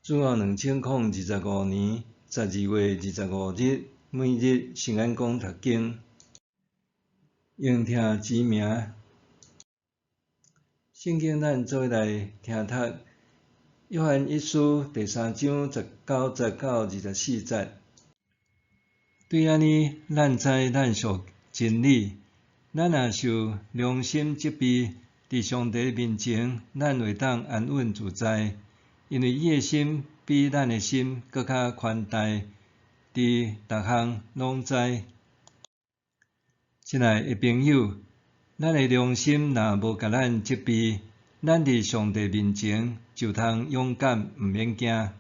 主后2025年12月25日，每日圣安宫读经，应听指名。圣经咱做来听读，约翰一书第3章19节到24节。对安尼，咱知咱属真理，咱若受良心责备，伫上帝面前，咱会当安稳自在，因为伊的心比咱的心搁较宽大，伫逐项拢知。亲爱的朋友，咱的良心若无甲咱责备，咱伫上帝面前就通勇敢，毋免惊。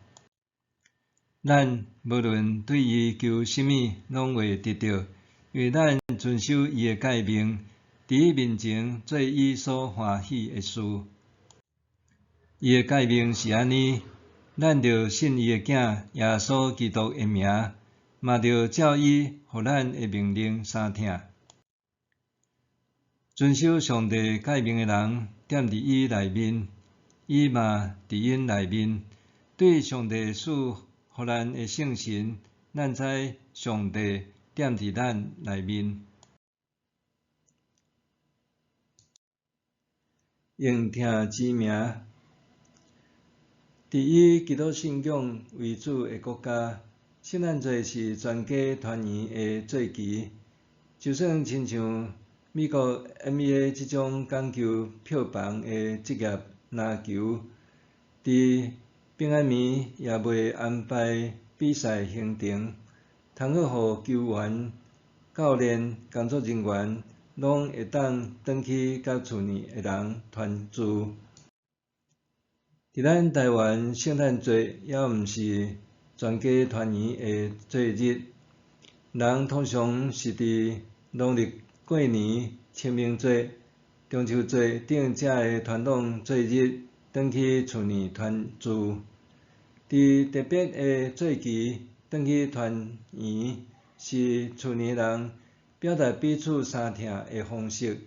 咱无论对伊求甚物，拢会得到，因为咱遵守伊的诫命，伫伊面前做伊所欢喜的事。伊的诫命是安尼：咱着信伊的囝耶稣基督的名，嘛着照伊互咱的命令三听。遵守上帝诫命的人，踮伫伊内面，伊嘛伫因内面。对上帝赐互咱的圣神，咱知上帝踮伫咱内面。应听指名。伫以基督信仰为主的国家，圣诞节是全家团圆的节期。就算亲像美国 NBA 这种讲求票房的职业篮球，伫平安暝也袂安排比赛行程，通好互球员、教练、工作人员拢会当转去甲厝里的人团聚。伫咱台湾，圣诞节也毋是全家团圆的节日，人通常是伫农历过年、清明节、中秋节等遮个传统节日转去厝里团聚。伫特别的节期转去团圆，是厝里人表达彼此相疼的方式。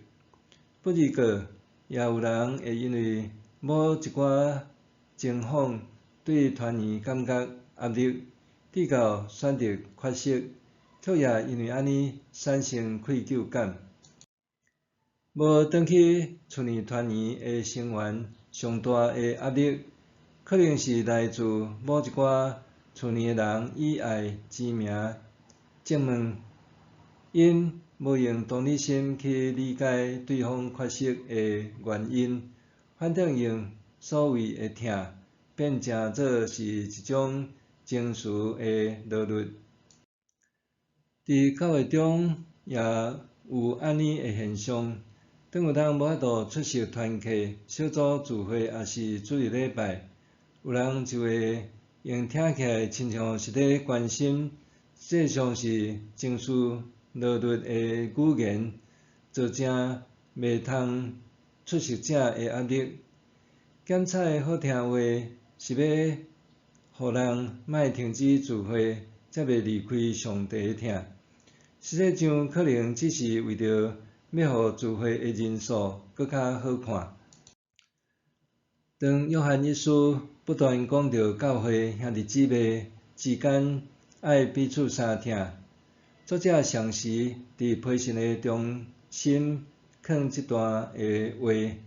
不过，也有人会因为某一寡情况对团圆感觉压力，直到选择缺席，却也因为安尼产生愧疚感。无转去厝里团圆的成员上大的压力，可能是来自某一寡厝里的人以爱之名责问，因无用同理心去理解对方缺席的原因，反正用所谓的疼，变成做是一种情绪的劳碌。伫教会中也有安尼的现象。当有人无法度出席团契、小组聚会，也是主日礼拜，有人就会用听起来亲像是咧关心，实际上是情绪劳碌的语言，造成袂通出席者的压力。检采好听话是要互人莫停止聚会，才袂离开上帝的疼。实际上可能只是为着要互聚会的人数搁较好看。当约翰一书不断讲到教会兄弟姊妹之间爱彼此相疼，作者详实伫批信的中心放这段的话：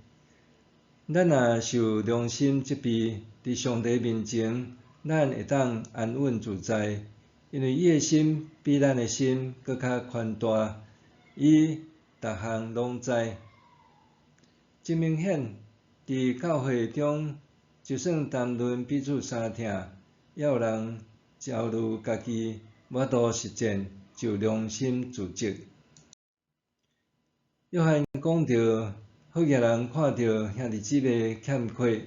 咱若受良心责备，伫上帝面前，咱会当安稳自在，因为伊的心比咱的心搁较宽大，伊逐项拢知。真明显，伫教会中，就算谈论彼此相疼，也有人焦虑家己无法度实践，就良心自责。约翰讲到，好嘢人看到兄弟姊妹欠缺，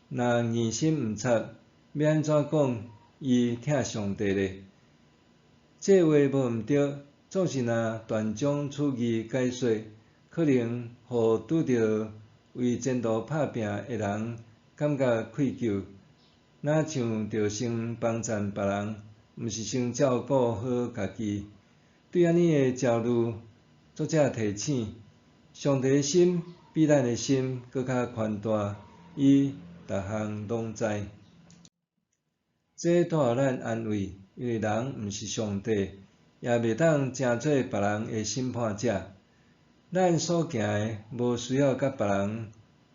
若疑心毋察，要安怎讲伊疼上帝呢？这话无毋对，总是若断章取义解说，可能互拄着为前途拍拼的人感觉愧疚，若像着先帮衬别人，毋是先照顾好家己。对安尼的焦虑，作者提醒：上帝的心比咱的心搁较宽大，伊逐项拢知。这带予咱安慰，因为人毋是上帝，也袂当成做别人的审判者。咱所行的无需要甲别人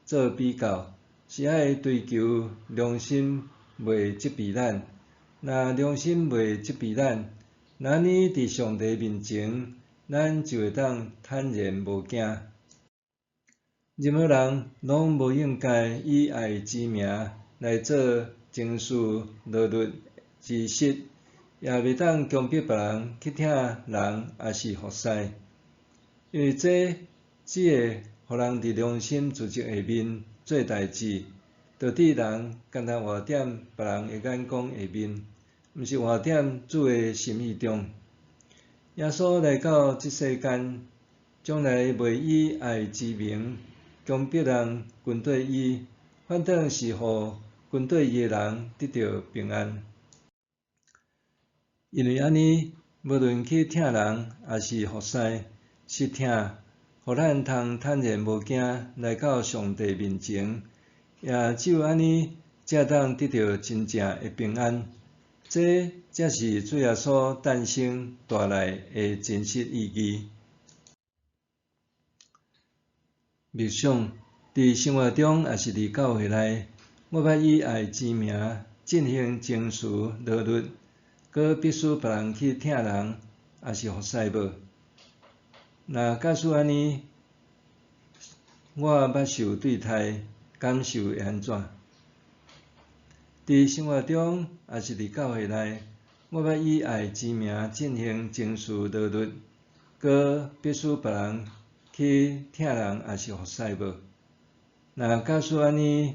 做比较，是爱追求良心袂责备咱。若良心袂责备咱，那呢伫上帝面前，咱就会当坦然无惊。任何人拢无应该以爱之名来做情绪勒索之实，也袂当强迫别人去听人也是服侍，因为这只会互人伫良心自责下面做代志，导致人干那活踮别人的眼光下面，毋是活踮主的心意中。耶稣来到这世间，从来袂以爱之名强迫人跟对伊，反倒是互跟对伊的人得到平安。因为安尼，无论去听人也是服侍，是听，互咱通坦然无惊来到上帝面前，也只有安尼，才当得到真正的平安。这才是主耶稣诞生带来的真实意义。默想伫生活中，也是伫教会内，我捌以爱之名进行情绪勒索，搁必须别人去听人，也是服侍无？若假使安尼，我捌受对待，感受会安怎？伫生活中，也是伫教会内，我捌以爱之名进行情绪勒索，搁必须别人去听人，也是服侍无？若假使安尼，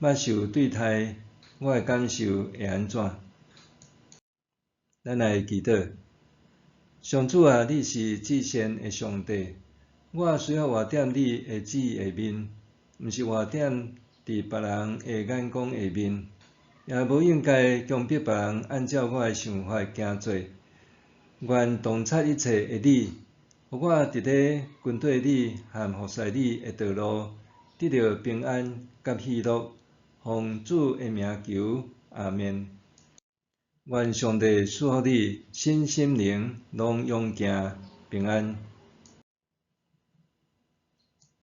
捌受对待，我的感受会安怎？咱来祈祷，上主啊，你是至善的上帝，我需要活踮你的旨意下面，毋是活踮伫别人的眼光下面，也无应该强迫别人按照我的想法行做。愿洞察一切的你，互我伫咧跟对你和服侍你的道路，得到平安甲喜乐。奉主的名求，阿们。愿上帝赐福你身心灵拢永行平安。